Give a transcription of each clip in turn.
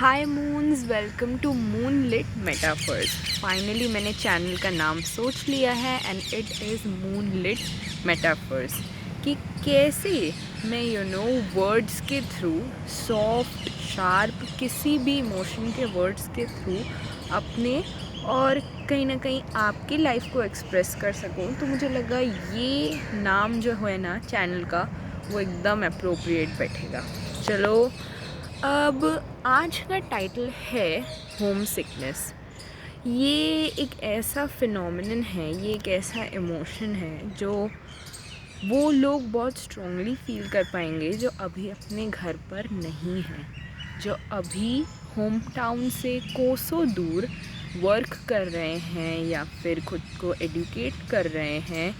Hi moons, welcome to moonlit metaphors. Finally मैंने channel का नाम सोच लिया है and it is moonlit metaphors. कि कैसे मैं वर्ड्स के थ्रू, सॉफ्ट शार्प किसी भी इमोशन के वर्ड्स के थ्रू अपने और कहीं ना कहीं आपकी लाइफ को एक्सप्रेस कर सकूं। तो मुझे लगा ये नाम जो है ना चैनल का, वो एकदम अप्रोप्रिएट बैठेगा। चलो, अब आज का टाइटल है होम सिकनेस। ये एक ऐसा फिनोमिनन है, ये एक ऐसा इमोशन है जो वो लोग बहुत स्ट्रांगली फील कर पाएंगे जो अभी अपने घर पर नहीं हैं, जो अभी होम टाउन से कोसों दूर वर्क कर रहे हैं या फिर खुद को एडुकेट कर रहे हैं,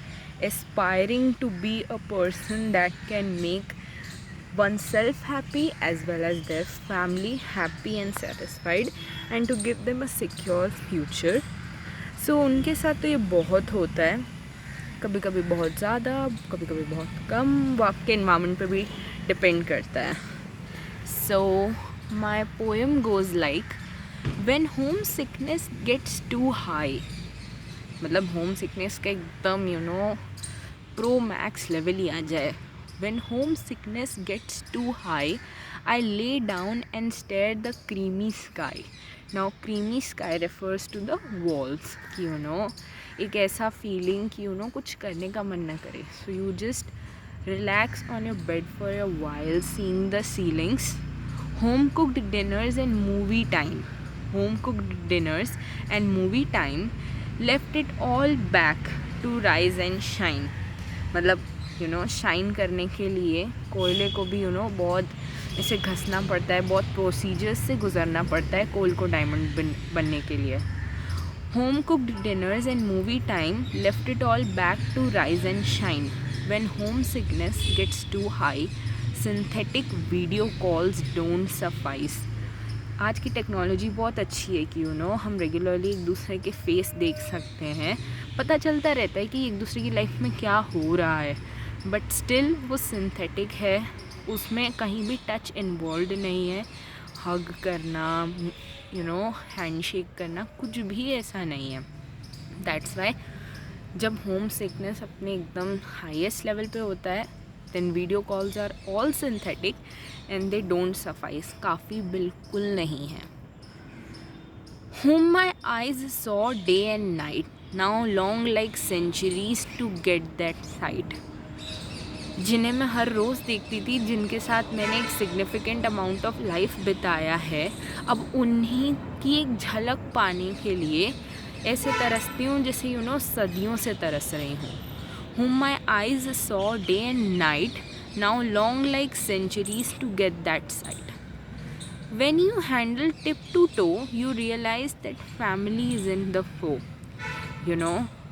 aspiring to be a person that can make oneself happy as well as their family happy and satisfied and to give them a secure future. So उनके साथ तो ये बहुत होता है, कभी कभी बहुत ज़्यादा, कभी कभी बहुत कम, वो आपके इन्वायरमेंट पे भी डिपेंड करता है. So my poem goes like, when home sickness gets too high, मतलब होम सिकनेस का एकदम प्रो मैक्स लेवल ही आ जाए. When home sickness gets too high, I lay down and stare the creamy sky. Now creamy sky refers to the walls. कि एक ऐसा feeling कि कुछ करने का मन ना करे. So you just relax on your bed for a while, seeing the ceilings. Home cooked dinners and movie time. Home cooked dinners and movie time left it all back to rise and shine. मतलब shine करने के लिए कोयले को भी बहुत ऐसे घसना पड़ता है, बहुत प्रोसीजर्स से गुजरना पड़ता है कोल को डायमंड बनने के लिए. Home cooked dinners and movie time left it all back to rise and shine. When home sickness gets too high, synthetic video calls don't suffice. आज की टेक्नोलॉजी बहुत अच्छी है कि हम रेगुलरली एक दूसरे के फेस देख सकते हैं, पता चलता रहता है कि एक दूसरे की लाइफ में क्या हो रहा है, बट स्टिल वो सिंथेटिक है, उसमें कहीं भी टच इन्वॉल्व नहीं है. हग करना, हैंडशेक करना, कुछ भी ऐसा नहीं है. दैट्स वाई जब होम सिकनेस अपने एकदम हाईएस्ट लेवल पे होता है, then video calls are all synthetic and they don't suffice. काफ़ी बिल्कुल नहीं है. Whom my eyes saw day and night, now long like centuries to get that sight. जिन्हें मैं हर रोज़ देखती थी, जिनके साथ मैंने एक सिग्निफिकेंट अमाउंट ऑफ लाइफ बिताया है, अब उन्हीं की एक झलक पाने के लिए ऐसे तरसती हूँ जैसे सदियों से तरस रही हूँ. Whom my eyes saw day and night, now long like centuries to get that sight. When you handle tip to toe, you realize that family is in the foe.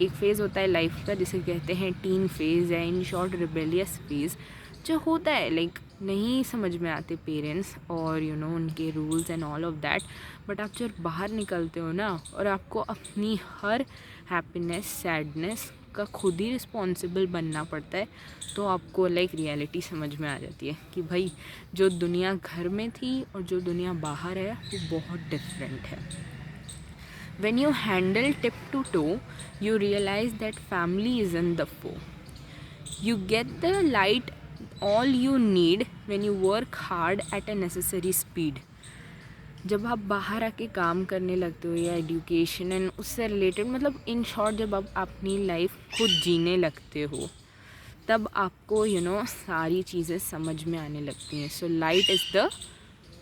एक फेज़ होता है लाइफ का जिसे कहते हैं tin phase, या in short rebellious phase, जो होता है लाइक नहीं समझ में आते पेरेंट्स और उनके rules and all of that. But आप जब बाहर निकलते हो ना, और आपको अपनी हर हैप्पीनेस सैडनेस का खुद ही रिस्पॉन्सिबल बनना पड़ता है, तो आपको लाइक रियलिटी समझ में आ जाती है कि भाई जो दुनिया घर में थी और जो दुनिया बाहर है वो बहुत डिफरेंट है. When you handle tip to toe, you realize that family is in the foe. You get the light all you need when you work hard at a necessary speed. जब आप बाहर आके काम करने लगते हो या एजुकेशन एंड उससे रिलेटेड, मतलब इन शॉर्ट जब आप अपनी लाइफ खुद जीने लगते हो, तब आपको सारी चीज़ें समझ में आने लगती हैं. So light is the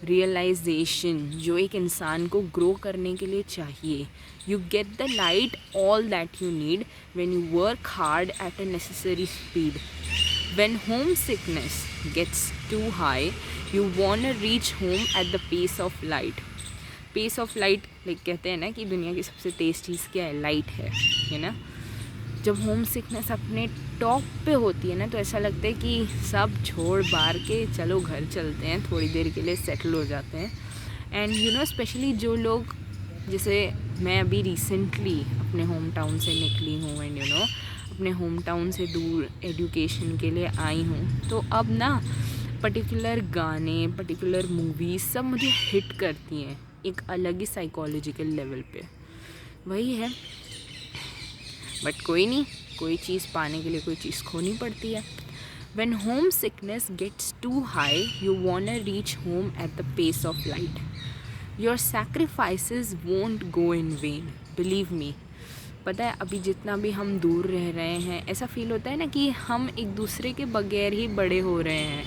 realization जो एक इंसान को ग्रो करने के लिए चाहिए. You get the light all that you need when you work hard at a necessary speed. When home sickness gets too high, you want to reach home at the pace of light. Pace of light like कहते हैं ना कि दुनिया की सबसे तेज़ चीज़ क्या है, लाइट है ना. जब होम सिकनेस अपने टॉप पे होती है ना, तो ऐसा लगता है कि सब छोड़ बार के चलो घर चलते हैं, थोड़ी देर के लिए सेटल हो जाते हैं. एंड स्पेशली जो लोग, जैसे मैं अभी रिसेंटली अपने होम टाउन से निकली हूँ एंड अपने होम टाउन से दूर एजुकेशन के लिए आई हूँ, तो अब ना पर्टिकुलर गाने, पर्टिकुलर मूवीज़ सब मुझे हिट करती हैं एक अलग ही साइकोलॉजिकल लेवल पे। वही है, बट कोई नहीं, कोई चीज़ पाने के लिए कोई चीज़ खोनी पड़ती है। When homesickness gets too high, you wanna reach home at the pace of light. Your sacrifices won't go in vain. Believe me. पता है अभी जितना भी हम दूर रह रहे हैं, ऐसा फील होता है ना कि हम एक दूसरे के बगैर ही बड़े हो रहे हैं।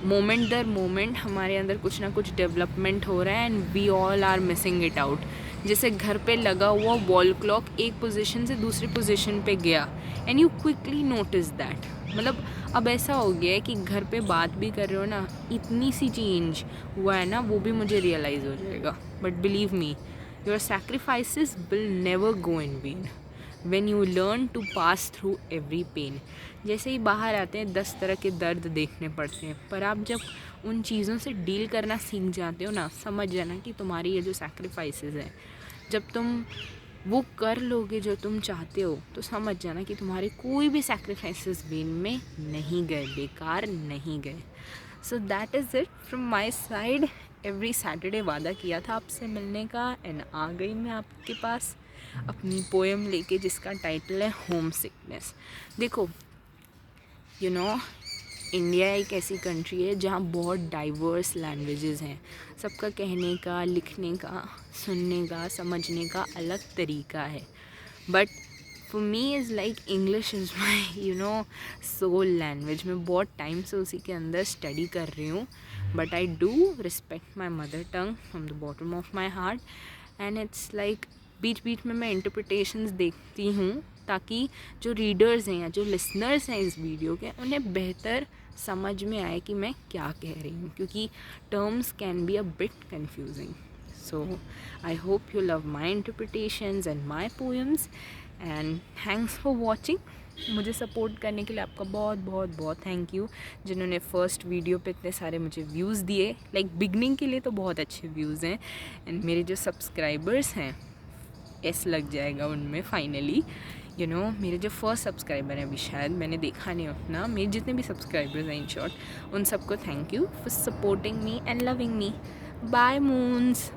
मोमेंट दर मोमेंट हमारे अंदर कुछ ना कुछ डेवलपमेंट हो रहा है and we all are missing it out. जैसे घर पे लगा हुआ वॉल क्लॉक एक पोजीशन से दूसरी पोजीशन पे गया and you quickly notice that. मतलब अब ऐसा हो गया है कि घर पे बात भी कर रहे हो ना, इतनी सी चेंज हुआ है ना, वो भी मुझे रियलाइज़ हो जाएगा। But believe me, your sacrifices will never go in when when you learn to pass through every pain। जैसे ही बाहर आते हैं 10 तरह के दर्द देखने पड़ते हैं, पर आप जब उन चीज़ों से डील करना सीख जाते हो ना, समझ जाना कि तुम्हारी ये जो सैक्रिफाइसेस हैं, जब तुम वो कर लोगे जो तुम चाहते हो, तो समझ जाना कि तुम्हारे कोई भी सैक्रिफाइसेस वेन में नहीं गए, बेकार नहीं गए। So that is it from my side. Every Saturday वादा किया था आपसे मिलने का एंड आ गई मैं आपके पास अपनी पोएम लेके, जिसका टाइटल है होम सिकनेस। देखो इंडिया एक ऐसी कंट्री है जहाँ बहुत डाइवर्स लैंग्वेजेस हैं। सबका कहने का, लिखने का, सुनने का, समझने का अलग तरीका है। But for me is like English is my soul language. मैं बहुत टाइम से उसी के अंदर स्टडी कर रही हूँ। But I do respect my mother tongue from the bottom of my heart and it's like बीच बीच में मैं इंटरप्रिटेशंस देखती हूँ ताकि जो रीडर्स हैं या जो लिसनर्स हैं इस वीडियो के, उन्हें बेहतर समझ में आए कि मैं क्या कह रही हूँ, क्योंकि terms can be a bit confusing. So I hope you love my interpretations and my poems and thanks for watching. मुझे सपोर्ट करने के लिए आपका बहुत बहुत बहुत थैंक यू, जिन्होंने फर्स्ट वीडियो पे इतने सारे मुझे व्यूज़ दिए। लाइक बिगनिंग के लिए तो बहुत अच्छे व्यूज़ हैं एंड मेरे जो सब्सक्राइबर्स हैं, एस लग जाएगा उनमें फाइनली। मेरे जो फर्स्ट सब्सक्राइबर हैं, अभी शायद मैंने देखा नहीं अपना, मेरे जितने भी सब्सक्राइबर्स हैं इन शॉर्ट, उन सबको thank you for supporting me and loving me. Bye moons.